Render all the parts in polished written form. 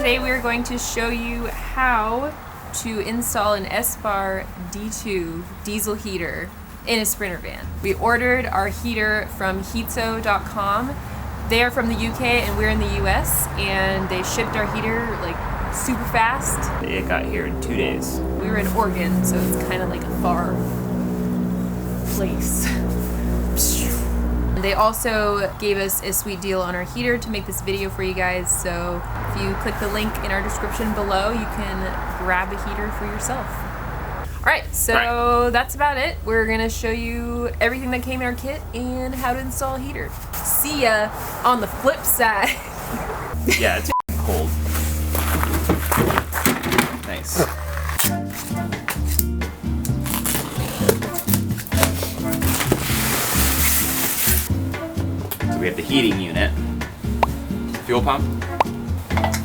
today we are going to show you how to install an Espar D2 Diesel Heater in a Sprinter van. We ordered our heater from heatso.com. They are from the UK and we're in the US, and they shipped our heater like super fast. It got here in 2 days. We were in Oregon, so it's kind of like a far place. They also gave us a sweet deal on our heater to make this video for you guys, so if you click the link in our description below, you can grab a heater for yourself. Alright, so that's about it. We're going to show you everything that came in our kit and how to install a heater. See ya on the flip side. Yeah, it's cold. Nice. We have the heating unit, fuel pump,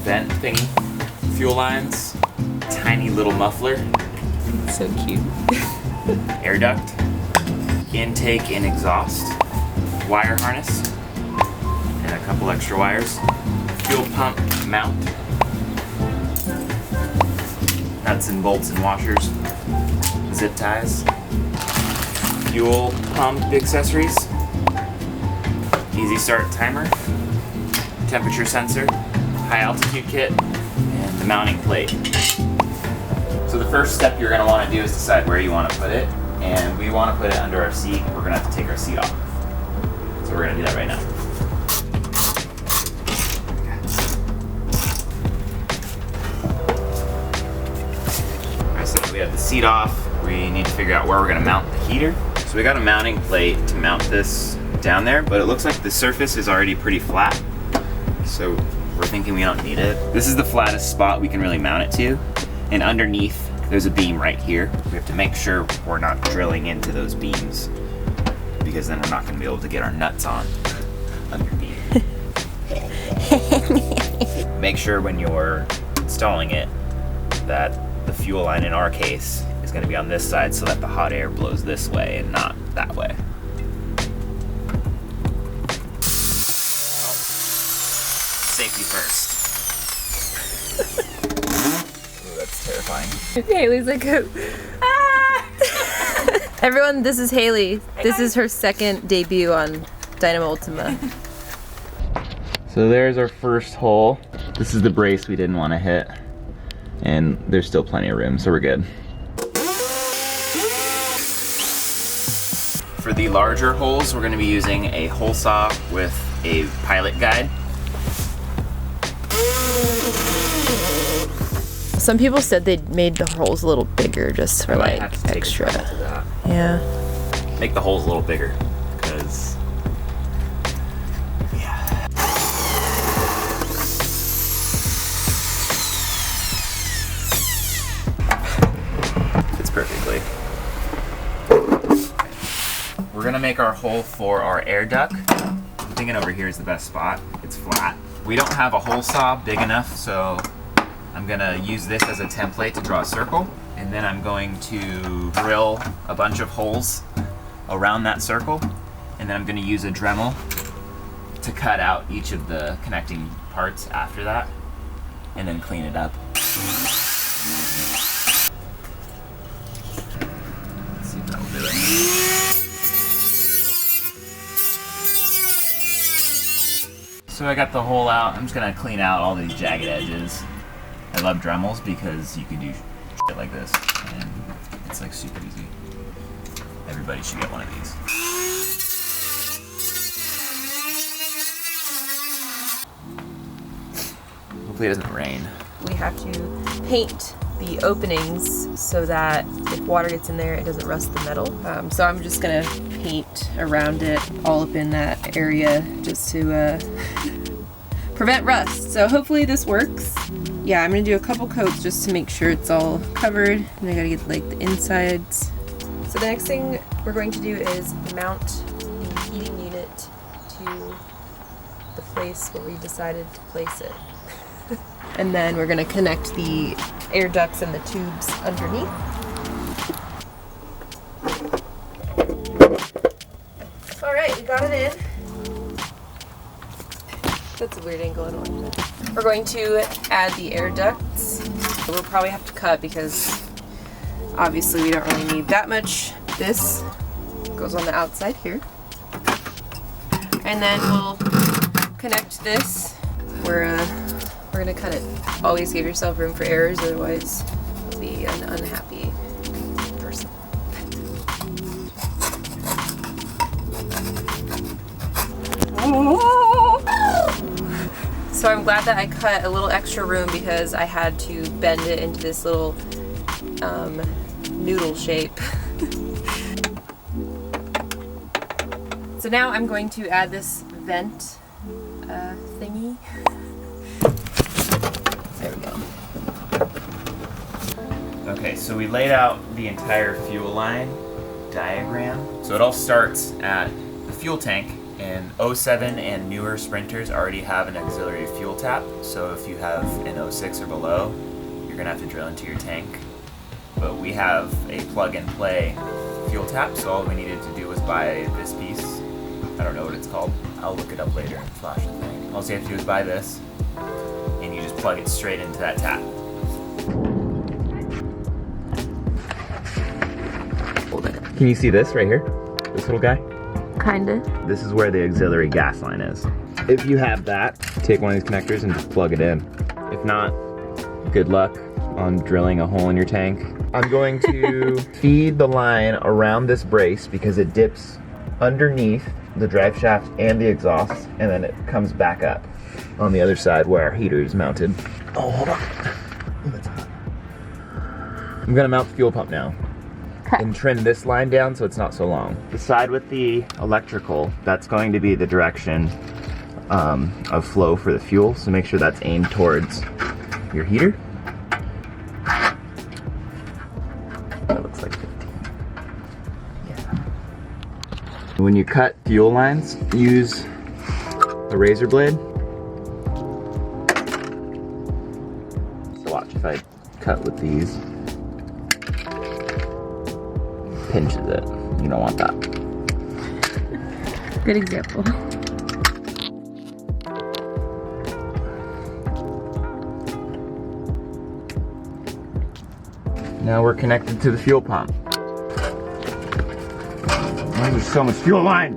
vent thingy, fuel lines, tiny little muffler. So cute. Air duct, intake and exhaust, wire harness, and a couple extra wires, fuel pump mount, nuts and bolts and washers, zip ties, fuel pump accessories, easy start timer, temperature sensor, high altitude kit, and the mounting plate. So the first step you're going to want to do is decide where you want to put it, and we want to put it under our seat. We're going to have to take our seat off. So we're going to do that right now. Alright, so we have the seat off. We need to figure out where we're going to mount the heater. So we got a mounting plate to mount this down there, but it looks like the surface is already pretty flat, so we're thinking we don't need it. This is the flattest spot we can really mount it to, and underneath there's a beam right here. We have to make sure we're not drilling into those beams, because then we're not going to be able to get our nuts on underneath. Make sure when you're installing it that the fuel line, in our case, is going to be on this side so that the hot air blows this way and not that way. Safety first. Ooh, that's terrifying. Haley's like, ah! Everyone, this is Haley. This is her second debut on Dynamo Ultima. So there's our first hole. This is the brace we didn't want to hit, and there's still plenty of room, so we're good. For the larger holes, we're going to be using a hole saw with a pilot guide. Some people said they made the holes a little bigger just for like extra. Yeah. Make the holes a little bigger, because yeah. Fits perfectly. We're gonna make our hole for our air duct. I'm thinking over here is the best spot. It's flat. We don't have a hole saw big enough, so I'm gonna use this as a template to draw a circle, and then I'm going to drill a bunch of holes around that circle, and then I'm gonna use a Dremel to cut out each of the connecting parts after that, and then clean it up. Let's see if that'll do it. So I got the hole out. I'm just gonna clean out all these jagged edges. I love Dremels because you can do shit like this, and it's like super easy. Everybody should get one of these. Hopefully it doesn't rain. We have to paint the openings so that if water gets in there, it doesn't rust the metal. So I'm just gonna paint around it, all up in that area, just to prevent rust. So hopefully this works. Yeah, I'm gonna do a couple coats just to make sure it's all covered, and I gotta get like the insides. So the next thing we're going to do is mount the heating unit to the place where we decided to place it. And then we're gonna connect the air ducts and the tubes underneath. All right, we got it in. That's a weird angle, I don't like that. We're going to add the air ducts. We'll probably have to cut because obviously we don't really need that much. This goes on the outside here. And then we'll connect this. We're gonna cut it. Always give yourself room for errors, otherwise you'll be an unhappy person. So I'm glad that I cut a little extra room because I had to bend it into this little noodle shape. So now I'm going to add this vent thingy. There we go. Okay, so we laid out the entire fuel line diagram. So it all starts at the fuel tank, and 07 and newer Sprinters already have an auxiliary fuel tap. So if you have an 06 or below, you're gonna have to drill into your tank. But we have a plug and play fuel tap, so all we needed to do was buy this piece. I don't know what it's called. I'll look it up later and flash the thing. All you have to do is buy this, and you just plug it straight into that tap. Can you see this right here? This little guy? Kinda. This is where the auxiliary gas line is. If you have that, take one of these connectors and just plug it in. If not, good luck on drilling a hole in your tank. I'm going to feed the line around this brace because it dips underneath the drive shaft and the exhaust, and then it comes back up on the other side where our heater is mounted. Oh, hold on. I'm gonna mount the fuel pump now. And trim this line down so it's not so long. The side with the electrical, that's going to be the direction of flow for the fuel, so make sure that's aimed towards your heater. That looks like 15. Yeah. When you cut fuel lines, use a razor blade. So watch if I cut with these. Pinches it. You don't want that. Good example. Now we're connected to the fuel pump. Oh, there's so much fuel line.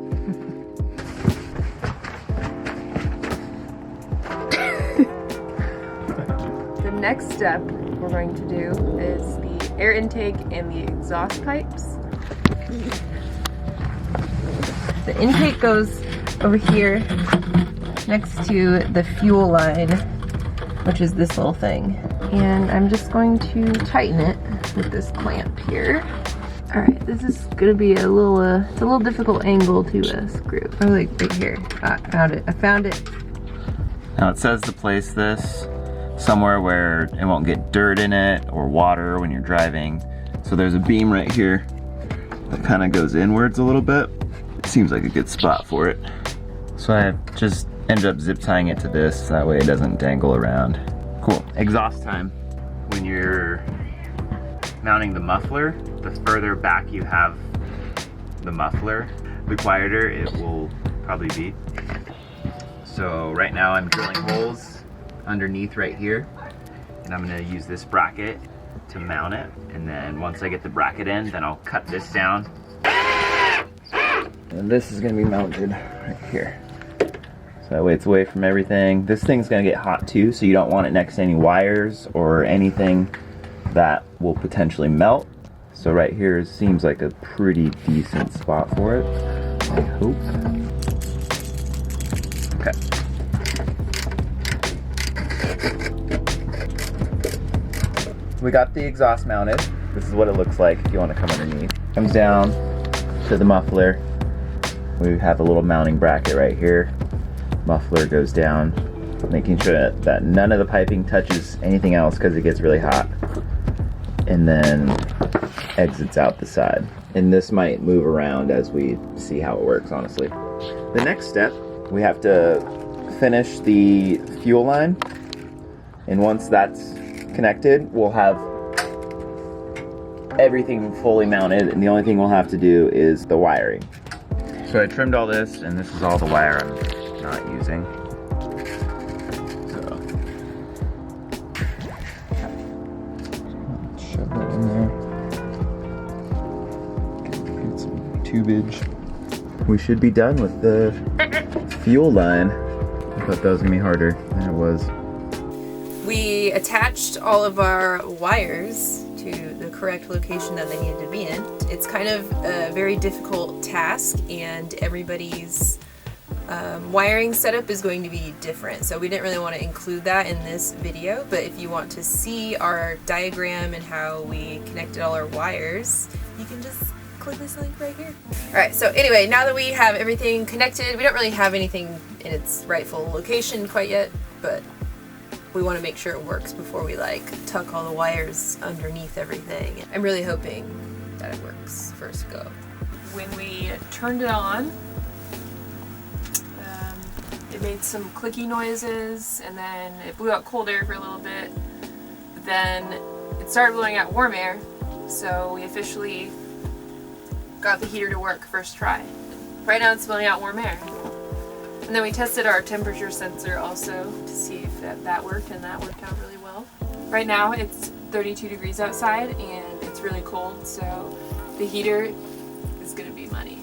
The next step we're going to do is the air intake and the exhaust pipes. The intake goes over here next to the fuel line, which is this little thing. And I'm just going to tighten it with this clamp here. All right, this is gonna be a little, it's a little difficult angle to screw. Oh, like right here. I found it. Now it says to place this somewhere where it won't get dirt in it or water when you're driving. So there's a beam right here that kind of goes inwards a little bit. It seems like a good spot for it. So I just ended up zip tying it to this, that way it doesn't dangle around. Cool. Exhaust time. When you're mounting the muffler, the further back you have the muffler, the quieter it will probably be. So right now I'm drilling holes underneath right here, and I'm gonna use this bracket to mount it, and then once I get the bracket in, then I'll cut this down. And this is gonna be mounted right here. So that way it's away from everything. This thing's gonna get hot too, so you don't want it next to any wires or anything that will potentially melt. So right here seems like a pretty decent spot for it, I hope. Okay. We got the exhaust mounted. This is what it looks like if you want to come underneath. Comes down to the muffler. We have a little mounting bracket right here. Muffler goes down, making sure that none of the piping touches anything else because it gets really hot. And then exits out the side. And this might move around as we see how it works, honestly. The next step, we have to finish the fuel line. And once that's connected, we'll have everything fully mounted, and the only thing we'll have to do is the wiring. So I trimmed all this, and this is all the wire I'm not using. So Shove that in there. Get some tubage. We should be done with the fuel line. I thought that was gonna be harder than it was. We attached all of our wires to the correct location that they needed to be in. It's kind of a very difficult task, and everybody's wiring setup is going to be different, so we didn't really want to include that in this video. But if you want to see our diagram and how we connected all our wires, you can just click this link right here. Alright, so anyway, now that we have everything connected, we don't really have anything in its rightful location quite yet, but we want to make sure it works before we like tuck all the wires underneath everything. I'm really hoping that it works first go. When we turned it on, it made some clicky noises, and then it blew out cold air for a little bit. Then it started blowing out warm air, so we officially got the heater to work first try. Right now it's blowing out warm air. And then we tested our temperature sensor also to see if that worked, and that worked out really well. Right now it's 32 degrees outside and it's really cold, so the heater is gonna be money.